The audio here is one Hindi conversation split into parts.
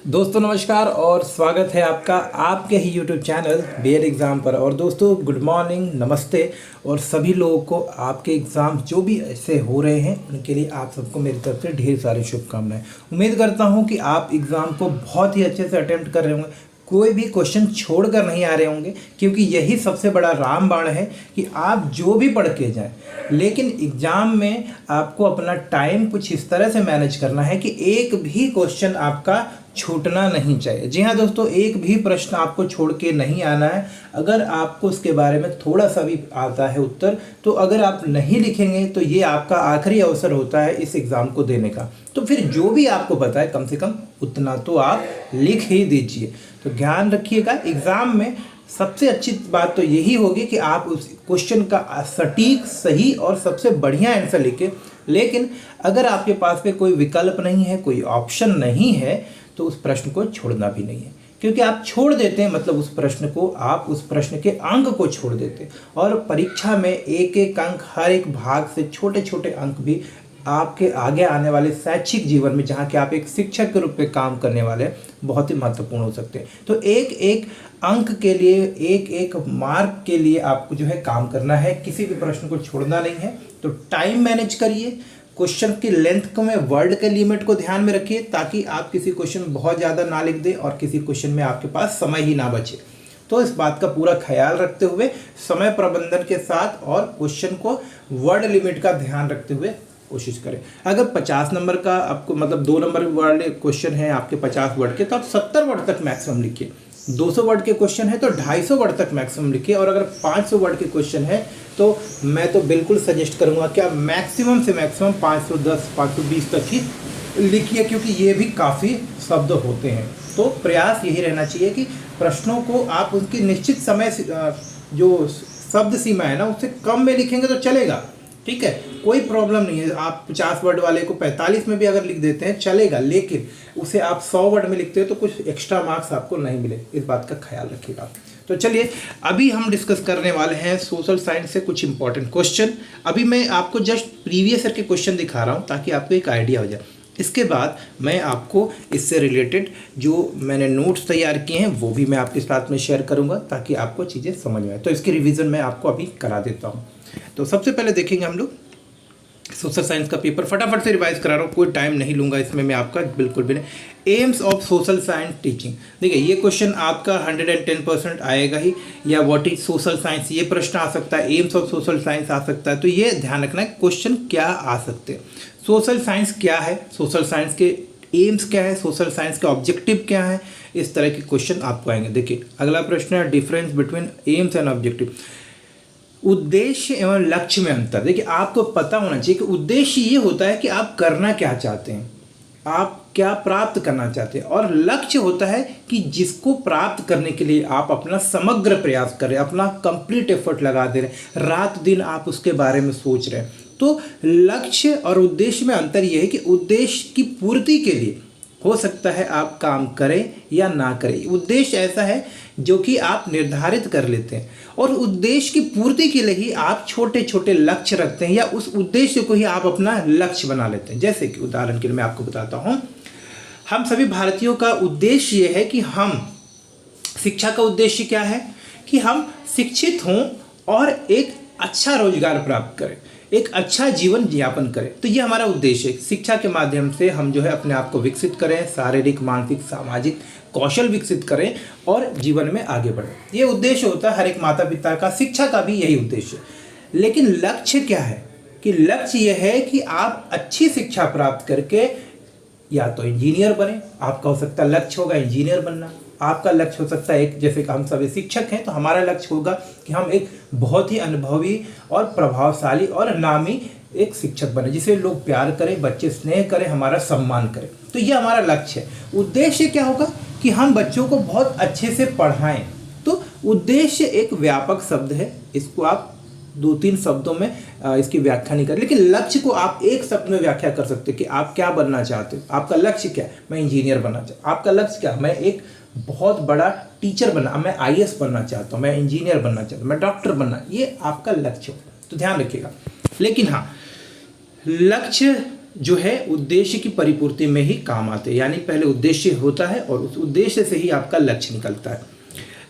दोस्तों नमस्कार और स्वागत है आपका आपके ही यूट्यूब चैनल बीएड एग्ज़ाम पर। और दोस्तों गुड मॉर्निंग, नमस्ते। और सभी लोगों को आपके एग्ज़ाम जो भी ऐसे हो रहे हैं उनके लिए आप सबको मेरी तरफ से ढेर सारी शुभकामनाएं। उम्मीद करता हूं कि आप एग्ज़ाम को बहुत ही अच्छे से अटेम्प्ट कर रहे होंगे, कोई भी क्वेश्चन छोड़कर नहीं आ रहे होंगे, क्योंकि यही सबसे बड़ा रामबाण है कि आप जो भी पढ़ के जाएं, लेकिन एग्ज़ाम में आपको अपना टाइम कुछ इस तरह से मैनेज करना है कि एक भी क्वेश्चन आपका छूटना नहीं चाहिए। जी हाँ दोस्तों, एक भी प्रश्न आपको छोड़ के नहीं आना है। अगर आपको उसके बारे में थोड़ा सा भी आता है उत्तर, तो अगर आप नहीं लिखेंगे तो ये आपका आखिरी अवसर होता है इस एग्ज़ाम को देने का। तो फिर जो भी आपको पता है कम से कम उतना तो आप लिख ही दीजिए। तो ध्यान रखिएगा, एग्ज़ाम में सबसे अच्छी बात तो यही होगी कि आप उस क्वेश्चन का सटीक, सही और सबसे बढ़िया आंसर लिखें। लेकिन अगर आपके पास में कोई विकल्प नहीं है, कोई ऑप्शन नहीं है, तो उस प्रश्न को छोड़ना भी नहीं है, क्योंकि आप छोड़ देते हैं मतलब उस प्रश्न को, आप उस प्रश्न के अंक को छोड़ देते हैं। और परीक्षा में एक एक अंक, हर एक भाग से छोटे छोटे अंक भी आपके आगे आने वाले शैक्षिक जीवन में, जहाँ के आप एक शिक्षक के रूप में काम करने वाले हैं, बहुत ही महत्वपूर्ण हो सकते हैं। तो एक एक अंक के लिए, एक एक मार्क के लिए आपको जो है काम करना है, किसी भी प्रश्न को छोड़ना नहीं है। तो टाइम मैनेज करिए, क्वेश्चन की लेंथ को में, वर्ड के लिमिट को ध्यान में रखिए, ताकि आप किसी क्वेश्चन में बहुत ज़्यादा ना लिख दें और किसी क्वेश्चन में आपके पास समय ही ना बचे। तो इस बात का पूरा ख्याल रखते हुए, समय प्रबंधन के साथ और क्वेश्चन को वर्ड लिमिट का ध्यान रखते हुए कोशिश करें। अगर 50 नंबर का आपको मतलब 2 नंबर वाले क्वेश्चन है आपके 50 वर्ड के, तो आप 70 वर्ड तक मैक्सिमम लिखिए। 200 वर्ड के क्वेश्चन है तो 250 वर्ड तक मैक्सिमम लिखिए। और अगर 500 वर्ड के क्वेश्चन है तो मैं तो बिल्कुल सजेस्ट करूंगा कि आप मैक्सिमम से मैक्सिमम 510, 520 तक ही लिखिए, क्योंकि ये भी काफ़ी शब्द होते हैं। तो प्रयास यही रहना चाहिए कि प्रश्नों को आप उनकी निश्चित समय जो शब्द सीमा है ना, उससे कम में लिखेंगे तो चलेगा, ठीक है, कोई प्रॉब्लम नहीं है। आप 50 वर्ड वाले को 45 में भी अगर लिख देते हैं चलेगा, लेकिन उसे आप 100 वर्ड में लिखते हो तो कुछ एक्स्ट्रा मार्क्स आपको नहीं मिले। इस बात का ख्याल रखिएगा। तो चलिए, अभी हम डिस्कस करने वाले हैं सोशल साइंस से कुछ इंपॉर्टेंट क्वेश्चन। अभी मैं आपको जस्ट प्रीवियस ईयर के क्वेश्चन दिखा रहा हूँ ताकि आपको एक आइडिया हो जाए। इसके बाद मैं आपको इससे रिलेटेड जो मैंने नोट्स तैयार किए हैं वो भी मैं आपके साथ में शेयर करूँगा, ताकि आपको चीज़ें समझ में आए। तो इसकी रिविज़न मैं आपको अभी करा देता हूँ। तो सबसे पहले देखेंगे हम लोग सोशल साइंस का पेपर। फटाफट से रिवाइज करा रहा हूँ, कोई टाइम नहीं लूँगा इसमें मैं आपका, बिल्कुल भी नहीं। AIIMS of social science teaching, देखिए ये क्वेश्चन आपका 110% आएगा ही। या व्हाट इज सोशल साइंस, ये प्रश्न आ सकता है। एम्स ऑफ सोशल साइंस आ सकता है। तो ये ध्यान रखना है क्वेश्चन क्या आ सकते हैं। सोशल साइंस क्या है, सोशल साइंस के एम्स क्या है, सोशल साइंस का ऑब्जेक्टिव क्या है, इस तरह के क्वेश्चन आपको आएंगे। देखिए अगला प्रश्न है difference between AIIMS and objective, उद्देश्य एवं लक्ष्य में अंतर। देखिए आपको पता होना चाहिए कि उद्देश्य ये होता है कि आप करना क्या चाहते हैं, आप क्या प्राप्त करना चाहते हैं, और लक्ष्य होता है कि जिसको प्राप्त करने के लिए आप अपना समग्र प्रयास कर रहे हैं, अपना कंप्लीट एफर्ट लगा दे रहे हैं, रात दिन आप उसके बारे में सोच रहे हैं। तो लक्ष्य और उद्देश्य में अंतर यह है कि उद्देश्य की पूर्ति के लिए हो सकता है आप काम करें या ना करें। उद्देश्य ऐसा है जो कि आप निर्धारित कर लेते हैं, और उद्देश्य की पूर्ति के लिए ही आप छोटे छोटे लक्ष्य रखते हैं, या उस उद्देश्य को ही आप अपना लक्ष्य बना लेते हैं। जैसे कि उदाहरण के लिए मैं आपको बताता हूँ, हम सभी भारतीयों का उद्देश्य ये है कि हम, शिक्षा का उद्देश्य क्या है कि हम शिक्षित हों और एक अच्छा रोजगार प्राप्त करें, एक अच्छा जीवन यापन करें। तो ये हमारा उद्देश्य है। शिक्षा के माध्यम से हम जो है अपने आप को विकसित करें, शारीरिक, मानसिक, सामाजिक कौशल विकसित करें और जीवन में आगे बढ़ें। ये उद्देश्य होता है हर एक माता पिता का, शिक्षा का भी यही उद्देश्य है। लेकिन लक्ष्य क्या है कि लक्ष्य यह है कि आप अच्छी शिक्षा प्राप्त करके या तो इंजीनियर बने, आपका हो सकता है लक्ष्य होगा इंजीनियर बनना। आपका लक्ष्य हो सकता है एक, जैसे कि हम सभी शिक्षक हैं तो हमारा लक्ष्य होगा कि हम एक बहुत ही अनुभवी और प्रभावशाली और नामी एक शिक्षक बने, जिसे लोग प्यार करें, बच्चे स्नेह करें, हमारा सम्मान करें। तो ये हमारा लक्ष्य है। उद्देश्य क्या होगा कि हम बच्चों को बहुत अच्छे से पढ़ाएं। तो उद्देश्य एक व्यापक शब्द है, इसको आप 2-3 शब्दों में इसकी व्याख्या नहीं कर, लेकिन लक्ष्य को आप एक शब्द में व्याख्या कर सकते हैं कि आप क्या बनना चाहते हो। आपका लक्ष्य क्या है, मैं इंजीनियर बनना चाहता हूँ। आपका लक्ष्य क्या, मैं एक बहुत बड़ा टीचर बनना, मैं आईएएस बनना चाहता हूँ, मैं इंजीनियर बनना चाहता हूँ, मैं डॉक्टर बनना, ये आपका लक्ष्य हो। तो ध्यान रखिएगा। लेकिन हाँ, लक्ष्य जो है उद्देश्य की परिपूर्ति में ही काम आते हैं, यानी पहले उद्देश्य होता है और उस उद्देश्य से ही आपका लक्ष्य निकलता है।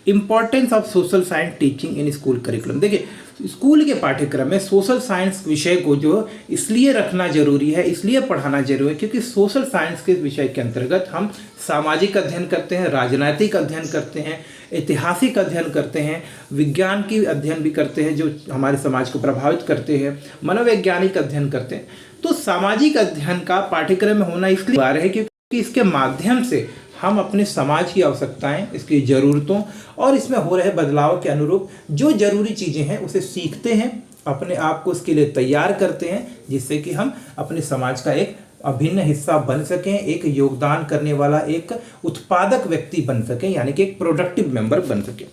Importance of social science teaching in school curriculum. देखिए, स्कूल के पाठ्यक्रम में सोशल साइंस विषय को जो इसलिए रखना जरूरी है, इसलिए पढ़ाना जरूरी है, क्योंकि सोशल साइंस के विषय के अंतर्गत हम सामाजिक अध्ययन करते हैं, राजनैतिक अध्ययन करते हैं, ऐतिहासिक अध्ययन करते हैं, विज्ञान की अध्ययन भी करते हैं जो हमारे समाज को प्रभावित करते हैं, मनोवैज्ञानिक अध्ययन करते हैं। तो सामाजिक अध्ययन का पाठ्यक्रम में होना इसलिए आ रहा है क्योंकि इसके माध्यम से हम अपने समाज की आवश्यकताएं, इसकी ज़रूरतों और इसमें हो रहे बदलाव के अनुरूप जो ज़रूरी चीज़ें हैं उसे सीखते हैं, अपने आप को उसके लिए तैयार करते हैं, जिससे कि हम अपने समाज का एक अभिन्न हिस्सा बन सकें, एक योगदान करने वाला, एक उत्पादक व्यक्ति बन सकें, यानी कि एक प्रोडक्टिव मेंबर बन सकें।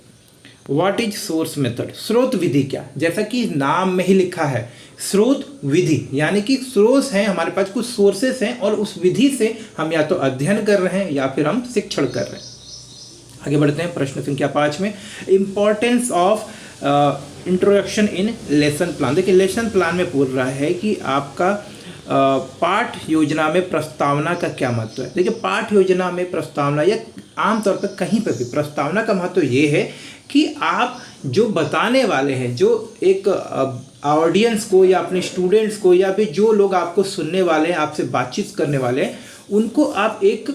What is source method? स्रोत विधि क्या? जैसा कि नाम में ही लिखा है, स्रोत विधि, यानी कि स्रोत हैं, हमारे पास कुछ सोर्सेस हैं और उस विधि से हम या तो अध्ययन कर रहे हैं या फिर हम शिक्षण कर रहे हैं। आगे बढ़ते हैं, प्रश्न संख्या 5 में importance of introduction in lesson plan. देखिए, लेसन प्लान में बोल रहा है कि आपका पाठ योजना में प्रस्तावना का क्या महत्व है। देखिए, पाठ योजना में प्रस्तावना या आमतौर पर कहीं पर भी प्रस्तावना का महत्व ये है कि आप जो बताने वाले हैं, जो एक ऑडियंस को या अपने स्टूडेंट्स को या फिर जो लोग आपको सुनने वाले हैं, आपसे बातचीत करने वाले हैं, उनको आप एक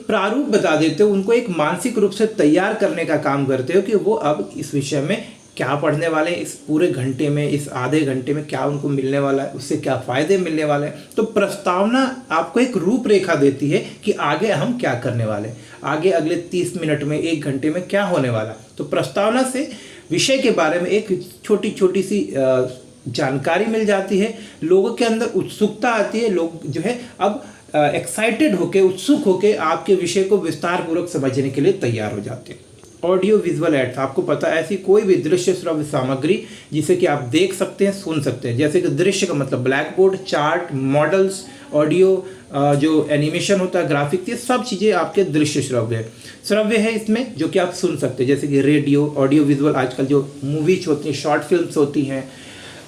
प्रारूप बता देते हो, उनको एक मानसिक रूप से तैयार करने का काम करते हो कि वो अब इस विषय में क्या पढ़ने वाले हैं, इस पूरे घंटे में, इस आधे घंटे में क्या उनको मिलने वाला है, उससे क्या फ़ायदे मिलने वाले हैं। तो प्रस्तावना आपको एक रूपरेखा देती है कि आगे हम क्या करने वाले हैं, आगे अगले 30 मिनट में, 1 घंटे में क्या होने वाला है। तो प्रस्तावना से विषय के बारे में एक छोटी छोटी सी जानकारी मिल जाती है, लोगों के अंदर उत्सुकता आती है, लोग जो है अब एक्साइटेड होके, उत्सुक होके आपके विषय को विस्तार पूर्वक समझने के लिए तैयार हो जाते हैं। ऑडियो विजुअल एड्स, आपको पता है ऐसी कोई भी दृश्य श्रव्य सामग्री जिसे कि आप देख सकते हैं, सुन सकते हैं। जैसे कि दृश्य का मतलब black board, chart, models, audio, जो एनिमेशन होता है, ग्राफिक्स, ये सब चीज़ें आपके दृश्य श्रव्य है इसमें, जो कि आप सुन सकते हैं। जैसे कि रेडियो, ऑडियो विजुअल, आजकल जो मूवीज होती हैं, शॉर्ट फिल्म्स होती हैं,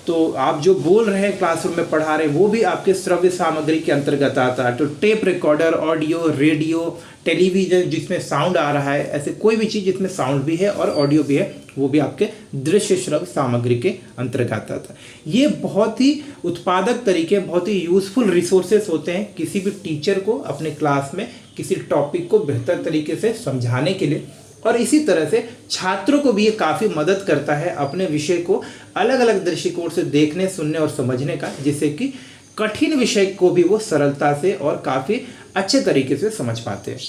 तो आप जो बोल रहे हैं क्लासरूम में पढ़ा रहे हैं, वो भी आपके श्रव्य सामग्री के अंतर्गत आता है। तो tape recorder, audio, radio, television जिसमें साउंड आ रहा है, ऐसे कोई भी चीज़ जिसमें साउंड भी है और ऑडियो भी है, वो भी आपके दृश्य श्रव्य सामग्री के अंतर्गत आता है। ये बहुत ही उत्पादक तरीके, बहुत ही यूज़फुल रिसोर्सेस होते हैं किसी भी टीचर को अपने क्लास में किसी टॉपिक को बेहतर तरीके से समझाने के लिए। और इसी तरह से छात्रों को भी ये काफ़ी मदद करता है अपने विषय को अलग अलग दृष्टिकोण से देखने, सुनने और समझने का, जिससे कि कठिन विषय को भी वो सरलता से और काफ़ी अच्छे तरीके से समझ पाते हैं।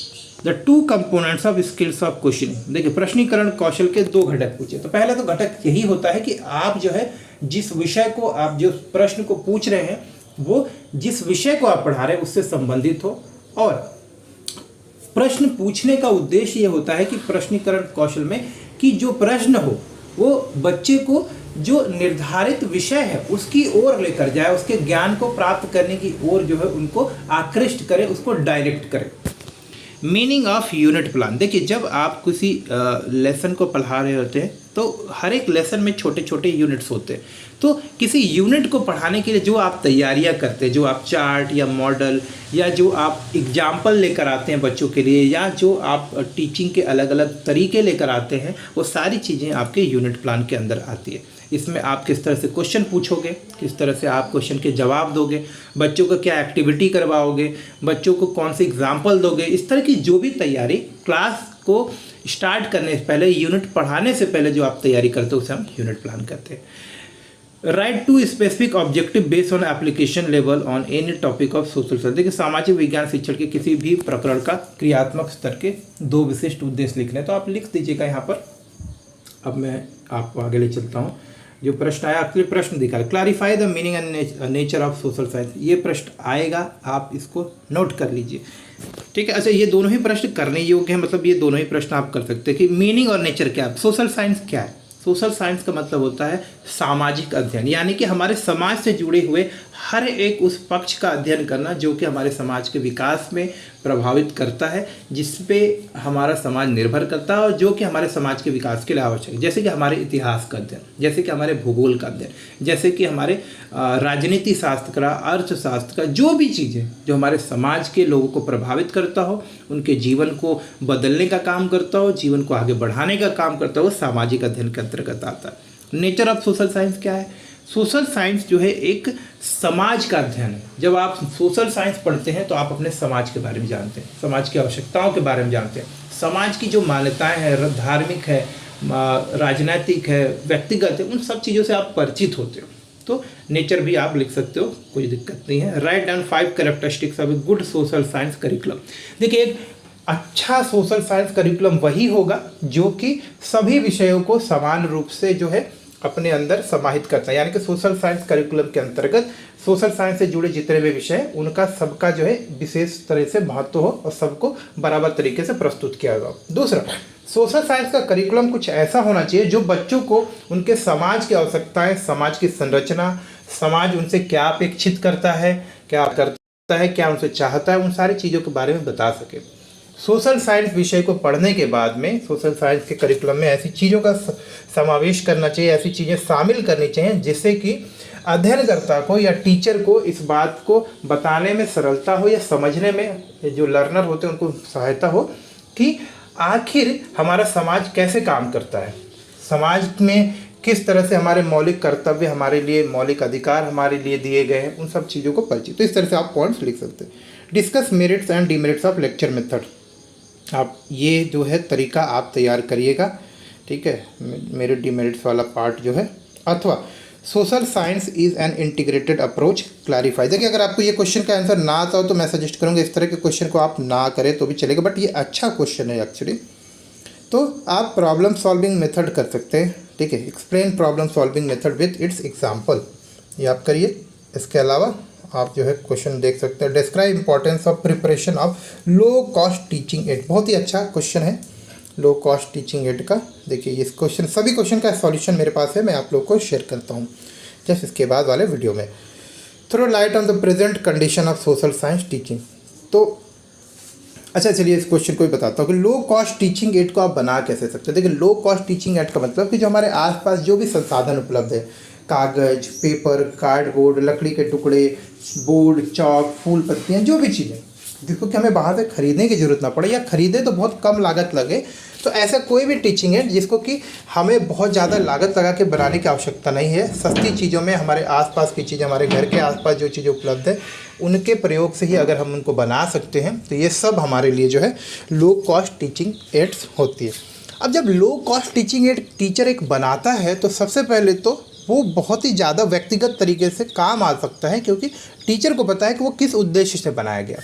The 2 components of skills of questioning. देखिए, प्रश्नीकरण कौशल के 2 घटक पूछे। तो पहला तो घटक यही होता है कि आप जो है जिस विषय को, आप जो प्रश्न को पूछ रहे हैं, वो जिस विषय को आप पढ़ा रहे हैं उससे संबंधित हो। और प्रश्न पूछने का उद्देश्य ये होता है कि प्रश्नीकरण कौशल में कि जो प्रश्न हो वो बच्चे को जो निर्धारित विषय है उसकी ओर लेकर जाए, उसके ज्ञान को प्राप्त करने की ओर जो है उनको आकृष्ट करे, उसको डायरेक्ट करे। Meaning of unit plan. देखिए, जब आप किसी लेसन को पढ़ा रहे होते हैं तो हर एक लेसन में छोटे छोटे यूनिट्स होते हैं। तो किसी यूनिट को पढ़ाने के लिए जो आप तैयारियां करते हैं, जो आप चार्ट या मॉडल या जो आप एग्जाम्पल लेकर आते हैं बच्चों के लिए, या जो आप टीचिंग के अलग अलग तरीके लेकर आते हैं, वो सारी चीज़ें आपके यूनिट प्लान के अंदर आती है। इसमें आप किस तरह से क्वेश्चन पूछोगे, किस तरह से आप क्वेश्चन के जवाब दोगे, बच्चों को क्या एक्टिविटी करवाओगे, बच्चों को कौन से एग्जाम्पल दोगे, इस तरह की जो भी तैयारी क्लास को स्टार्ट करने से पहले, यूनिट पढ़ाने से पहले जो आप तैयारी करते हो उसे हम यूनिट प्लान करते हैं। Write to specific objective based on application level on any topic of social science. देखिए, सामाजिक विज्ञान शिक्षण के किसी भी प्रकरण का क्रियात्मक स्तर के 2 विशिष्ट उद्देश्य लिखने, तो आप लिख दीजिएगा यहाँ पर। अब मैं आपको आगे ले चलता हूँ। जो प्रश्न आया, आपके लिए प्रश्न दिखा है, clarify the meaning and nature of social science. ये प्रश्न आएगा, आप इसको नोट कर लीजिए, ठीक है। अच्छा, ये दोनों ही प्रश्न करने योग्य हैं, मतलब ये दोनों ही प्रश्न आप कर सकते हैं कि मीनिंग और नेचर क्या है। सोशल साइंस क्या है? सोशल साइंस का मतलब होता है सामाजिक अध्ययन, यानी कि हमारे समाज से जुड़े हुए हर एक उस पक्ष का अध्ययन करना जो कि हमारे समाज के विकास में प्रभावित करता है, जिस पे हमारा समाज निर्भर करता है और जो कि हमारे समाज के विकास के लिए आवश्यक है। जैसे कि हमारे इतिहास का अध्ययन, जैसे कि हमारे भूगोल का अध्ययन, जैसे कि हमारे राजनीति शास्त्र का, अर्थशास्त्र का, जो भी चीज़ें जो हमारे समाज के लोगों को प्रभावित करता हो, उनके जीवन को बदलने का काम करता हो, जीवन को आगे बढ़ाने का काम करता हो, सामाजिक अध्ययन के अंतर्गत आता है। नेचर ऑफ सोशल साइंस क्या है? सोशल साइंस जो है एक समाज का अध्ययन है। जब आप सोशल साइंस पढ़ते हैं तो आप अपने समाज के बारे में जानते हैं, समाज की आवश्यकताओं के बारे में जानते हैं, समाज की जो मान्यताएं हैं, धार्मिक है, राजनीतिक है, व्यक्तिगत है, उन सब चीज़ों से आप परिचित होते हो। तो नेचर भी आप लिख सकते हो, कोई दिक्कत नहीं है। Write down 5 characteristics of a good social science curriculum. देखिए, एक अच्छा सोशल साइंस करिकुलम वही होगा जो कि सभी विषयों को समान रूप से जो है अपने अंदर समाहित करता है। यानी कि सोशल साइंस करिकुलम के अंतर्गत सोशल साइंस से जुड़े जितने भी विषय हैं उनका सबका जो है विशेष तरह से महत्व हो और सबको बराबर तरीके से प्रस्तुत किया जाए। दूसरा, सोशल साइंस का करिकुलम कुछ ऐसा होना चाहिए जो बच्चों को उनके समाज की आवश्यकताएं, समाज की संरचना, समाज उनसे क्या अपेक्षित करता है, क्या करता है, क्या उनसे चाहता है, उन सारी चीज़ों के बारे में बता सके। सोशल साइंस विषय को पढ़ने के बाद में सोशल साइंस के करिकुलम में ऐसी चीज़ों का समावेश करना चाहिए, ऐसी चीज़ें शामिल करनी चाहिए जिससे कि अध्ययनकर्ता को या टीचर को इस बात को बताने में सरलता हो या समझने में जो लर्नर होते हैं उनको सहायता हो कि आखिर हमारा समाज कैसे काम करता है, समाज में किस तरह से हमारे मौलिक कर्तव्य, हमारे लिए मौलिक अधिकार हमारे लिए दिए गए हैं, उन सब चीज़ों को परिचित। तो इस तरह से आप पॉइंट्स लिख सकते हैं। Discuss merits and demerits of lecture method. आप ये जो है तरीका आप तैयार करिएगा, ठीक है, मेरे डिमेरिट्स वाला पार्ट जो है। अथवा social science is an integrated approach, clarify. देखिए, अगर आपको ये क्वेश्चन का आंसर ना आता हो तो मैं सजेस्ट करूँगा इस तरह के क्वेश्चन को आप ना करें तो भी चलेगा, बट ये अच्छा क्वेश्चन है एक्चुअली। तो आप प्रॉब्लम सॉल्विंग मेथड कर सकते हैं, ठीक है। Explain problem solving method with its example, ये आप करिए। इसके अलावा आप जो है क्वेश्चन देख सकते हैं। Describe importance of preparation of low cost teaching add. बहुत ही अच्छा क्वेश्चन है लो कॉस्ट टीचिंग एड का। देखिए, इस क्वेश्चन, सभी क्वेश्चन का सॉल्यूशन मेरे पास है, मैं आप लोग को शेयर करता हूँ जस्ट इसके बाद वाले वीडियो में। Throw light on the present condition of social science teaching. तो अच्छा, चलिए इस क्वेश्चन को भी बताता हूँ कि लो कॉस्ट टीचिंग एड को आप बना कैसे सकते हैं। देखिए, लो कॉस्ट टीचिंग एड का मतलब कि जो हमारे आसपास जो भी संसाधन उपलब्ध है, कागज़, पेपर, कार्डबोर्ड, लकड़ी के टुकड़े, बोर्ड, चौक, फूल पत्तियाँ, जो भी चीज़ें, जिसको कि हमें बाहर से खरीदने की ज़रूरत ना पड़े या खरीदे तो बहुत कम लागत लगे, तो ऐसा कोई भी टीचिंग एड जिसको कि हमें बहुत ज़्यादा लागत लगा के बनाने की आवश्यकता नहीं है, सस्ती चीज़ों में हमारे आसपास की चीज़ें, हमारे घर के आसपास जो चीज़ें उपलब्ध है उनके प्रयोग से ही अगर हम उनको बना सकते हैं तो ये सब हमारे लिए जो है लो कॉस्ट टीचिंग एड्स होती है। अब जब low cost teaching add teacher एक बनाता है तो सबसे पहले तो वो बहुत ही ज़्यादा व्यक्तिगत तरीके से काम आ सकता है, क्योंकि टीचर को पता है कि वो किस उद्देश्य से बनाया गया,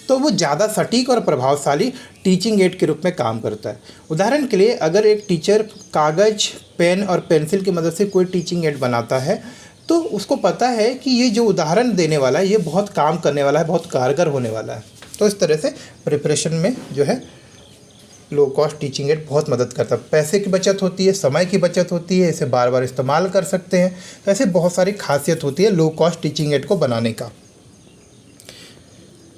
तो वो ज़्यादा सटीक और प्रभावशाली टीचिंग एड के रूप में काम करता है। उदाहरण के लिए, अगर एक टीचर कागज़, पेन और पेंसिल की मदद से कोई टीचिंग एड बनाता है तो उसको पता है कि ये जो उदाहरण देने वाला है ये बहुत काम करने वाला है, बहुत कारगर होने वाला है। तो इस तरह से प्रिपरेशन में जो है लो कॉस्ट टीचिंग एड बहुत मदद करता है। पैसे की बचत होती है, समय की बचत होती है, इसे बार बार इस्तेमाल कर सकते हैं। तो ऐसे बहुत सारी खासियत होती है लो कॉस्ट टीचिंग एड को बनाने का।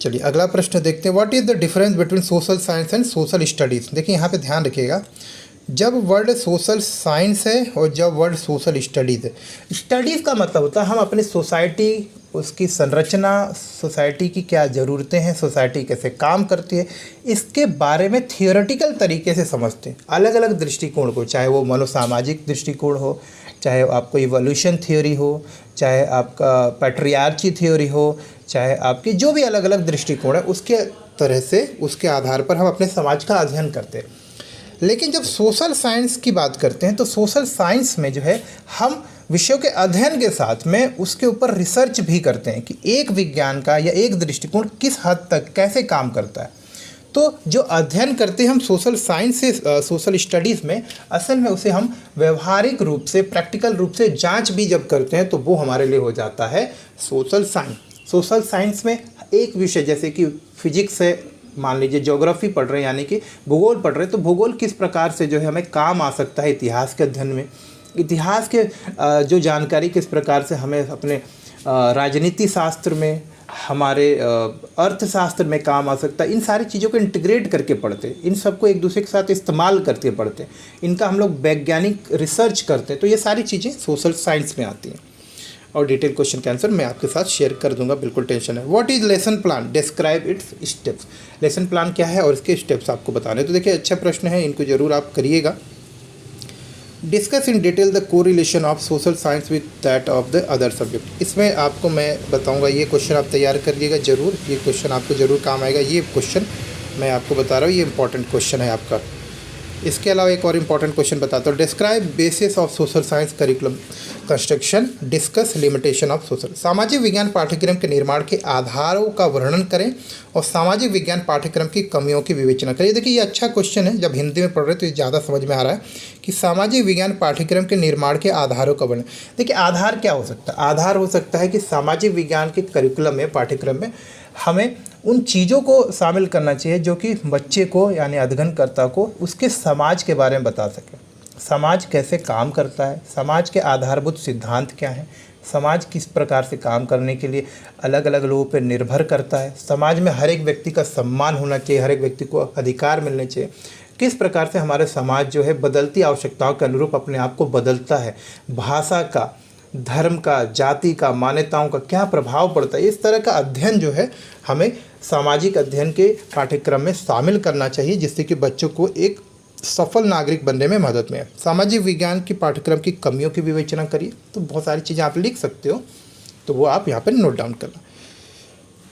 चलिए अगला प्रश्न देखते हैं। What is the difference between social science and social studies. देखिए, यहाँ पे ध्यान रखिएगा, जब वर्ड सोशल साइंस है और जब वर्ड सोशल स्टडीज़ है। स्टडीज़ का मतलब होता है हम अपनी सोसाइटी, उसकी संरचना, सोसाइटी की क्या ज़रूरतें हैं, सोसाइटी कैसे काम करती है, इसके बारे में थियोरेटिकल तरीके से समझते हैं। अलग अलग दृष्टिकोण को, चाहे वो मनोसामाजिक दृष्टिकोण हो, चाहे आपको इवोल्यूशन थ्योरी हो, चाहे आपका पैट्रियार्ची थ्योरी हो, चाहे आपकी जो भी अलग अलग दृष्टिकोण है, उसके तरह से, उसके आधार पर हम अपने समाज का अध्ययन करते हैं। लेकिन जब सोशल साइंस की बात करते हैं तो सोशल साइंस में जो है हम विषयों के अध्ययन के साथ में उसके ऊपर रिसर्च भी करते हैं कि एक विज्ञान का या एक दृष्टिकोण किस हद तक कैसे काम करता है। तो जो अध्ययन करते हैं हम सोशल साइंस से, सोशल स्टडीज़ में, असल में उसे हम व्यवहारिक रूप से, प्रैक्टिकल रूप से जांच भी जब करते हैं तो वो हमारे लिए हो जाता है सोशल साइंस। सोशल साइंस में एक विषय जैसे कि फिजिक्स है, मान लीजिए ज्योग्राफी पढ़ रहे हैं यानी कि भूगोल पढ़ रहे हैं, तो भूगोल किस प्रकार से जो है हमें काम आ सकता है इतिहास के अध्ययन में, इतिहास के जो जानकारी किस प्रकार से हमें अपने राजनीति शास्त्र में, हमारे अर्थशास्त्र में काम आ सकता है। इन सारी चीज़ों को इंटीग्रेट करके पढ़ते हैं, इन सबको एक दूसरे के साथ इस्तेमाल करके पढ़ते हैं, इनका हम लोग वैज्ञानिक रिसर्च करते हैं। तो ये सारी चीज़ें सोशल साइंस में आती हैं और डिटेल क्वेश्चन के आंसर मैं आपके साथ शेयर कर दूंगा, बिल्कुल टेंशन है। What is lesson plan, describe it's steps. Lesson plan क्या है और इसके स्टेप्स आपको बताने। तो देखिए अच्छा प्रश्न है, इनको जरूर आप करिएगा। Discuss in detail the correlation of social science with that of the other subject. इसमें आपको मैं बताऊंगा, ये क्वेश्चन आप तैयार करिएगा जरूर, ये क्वेश्चन आपको जरूर काम आएगा। ये क्वेश्चन मैं आपको बता रहा हूँ, ये इंपॉर्टेंट क्वेश्चन है आपका। इसके अलावा एक और इम्पॉर्टेंट क्वेश्चन बताता हूँ। Describe basis of social science curriculum construction, discuss limitation of social. सामाजिक विज्ञान पाठ्यक्रम के निर्माण के आधारों का वर्णन करें और सामाजिक विज्ञान पाठ्यक्रम की कमियों की विवेचना करें। देखिए ये अच्छा क्वेश्चन है, जब हिंदी में पढ़ रहे तो ये ज़्यादा समझ में आ रहा है कि सामाजिक विज्ञान पाठ्यक्रम के निर्माण के आधारों का वर्णन। देखिए आधार क्या हो सकता है, आधार हो सकता है कि सामाजिक विज्ञान के करिकुलम में, पाठ्यक्रम में हमें उन चीज़ों को शामिल करना चाहिए जो कि बच्चे को यानी अध्ययनकर्ता को उसके समाज के बारे में बता सके। समाज कैसे काम करता है, समाज के आधारभूत सिद्धांत क्या हैं, समाज किस प्रकार से काम करने के लिए अलग अलग लोगों पर निर्भर करता है, समाज में हर एक व्यक्ति का सम्मान होना चाहिए, हर एक व्यक्ति को अधिकार मिलने चाहिए, किस प्रकार से हमारे समाज जो है बदलती आवश्यकताओं के अनुरूप अपने आप को बदलता है, भाषा का, धर्म का, जाति का, मान्यताओं का क्या प्रभाव पड़ता है। इस तरह का अध्ययन जो है हमें सामाजिक अध्ययन के पाठ्यक्रम में शामिल करना चाहिए, जिससे कि बच्चों को एक सफल नागरिक बनने में मदद मिले। सामाजिक विज्ञान की पाठ्यक्रम की कमियों की विवेचना करिए। तो बहुत सारी चीज़ें आप लिख सकते हो, तो वो आप यहाँ पर नोट डाउन करना।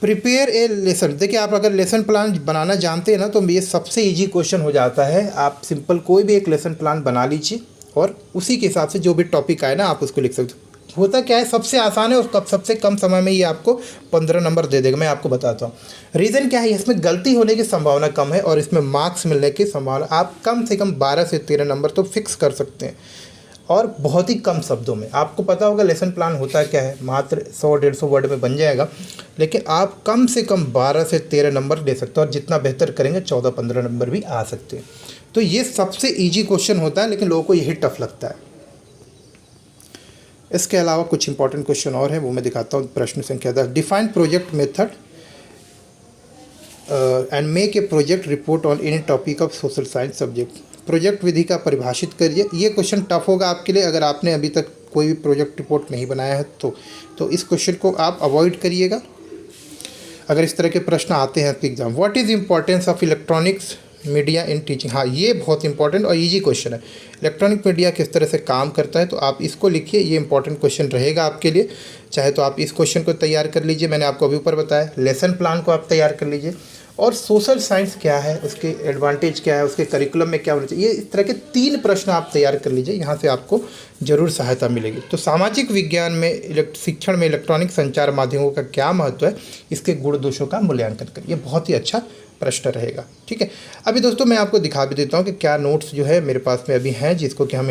Prepare a lesson. देखिए आप अगर लेसन प्लान बनाना जानते हैं ना, तो ये सबसे ईजी क्वेश्चन हो जाता है। आप सिंपल कोई भी एक लेसन प्लान बना लीजिए और उसी के हिसाब से जो भी टॉपिक आए ना आप उसको लिख सकते हो। होता क्या है, सबसे आसान है और सबसे कम समय में ये आपको 15 नंबर दे देगा। मैं आपको बताता हूँ रीज़न क्या है। इसमें गलती होने की संभावना कम है और इसमें मार्क्स मिलने की संभावना, आप कम से कम 12 से 13 नंबर तो फिक्स कर सकते हैं और बहुत ही कम शब्दों में। आपको पता होगा लेसन प्लान होता क्या है, मात्र 100-150 वर्ड में बन जाएगा, लेकिन आप कम से कम 12 से 13 नंबर ले सकते हो और जितना बेहतर करेंगे 14-15 नंबर भी आ सकते हैं। तो ये सबसे ईजी क्वेश्चन होता है, लेकिन लोगों को यही टफ लगता है। इसके अलावा कुछ इंपॉर्टेंट क्वेश्चन और है, वो मैं दिखाता हूँ। प्रश्न संख्या 10, define project method and make a project report on any topic of social science subject. Project विधि का परिभाषित करिए। ये क्वेश्चन टफ होगा आपके लिए, अगर आपने अभी तक कोई भी प्रोजेक्ट रिपोर्ट नहीं बनाया है तो इस क्वेश्चन को आप अवॉइड करिएगा अगर इस तरह के प्रश्न आते हैं exam. What is importance of electronics media in teaching. हाँ ये बहुत इंपॉर्टेंट और इजी क्वेश्चन है। इलेक्ट्रॉनिक मीडिया किस तरह से काम करता है, तो आप इसको लिखिए, ये इंपॉर्टेंट क्वेश्चन रहेगा आपके लिए। चाहे तो आप इस क्वेश्चन को तैयार कर लीजिए, मैंने आपको अभी ऊपर बताया। लेसन प्लान को आप तैयार कर लीजिए और सोशल साइंस क्या है, उसके एडवांटेज क्या है, उसके करिकुलम में क्या होना चाहिए, ये इस तरह के 3 प्रश्न आप तैयार कर लीजिए। यहाँ से आपको जरूर सहायता मिलेगी। तो सामाजिक विज्ञान में शिक्षण में इलेक्ट्रॉनिक संचार माध्यमों का क्या महत्व है, इसके गुण दोषों का मूल्यांकन करिए। बहुत ही अच्छा प्रश्न रहेगा। ठीक है, अभी दोस्तों मैं आपको दिखा भी देता हूँ कि क्या नोट्स जो है मेरे पास में अभी हैं, जिसको कि हम